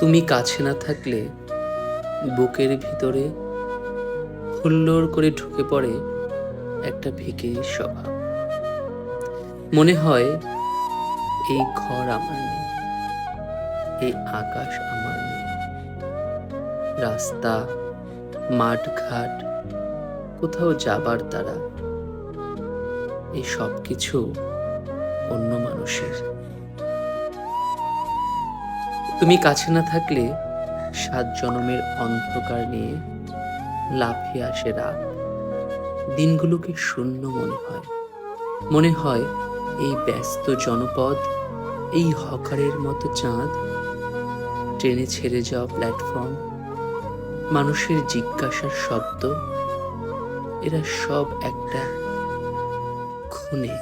তুমি কাছে না থাকলে বুকের ভিতরে হুল্লোড় করে ঢুকে পড়ে একটা ভিখিরির স্বভাব। মনে হয় এই ঘর আমার নেই, এই আকাশ আমার নেই, রাস্তা, মাঠঘাট, কোথাও যাবার তারা, এই সব কিছু অন্য মানুষের। তুমি কাছে না থাকলে ৭ জনমের অন্ধকার নিয়ে লাফিয়ে আসে রাত। দিনগুলোকে শূন্য মনে হয়। মনে হয় এই ব্যস্ত জনপদ, এই হকারের মতো চাঁদ, ট্রেনে ছেড়ে যাওয়া প্ল্যাটফর্ম, মানুষের জিজ্ঞাসার শব্দ, এরা সব একটা খুনে।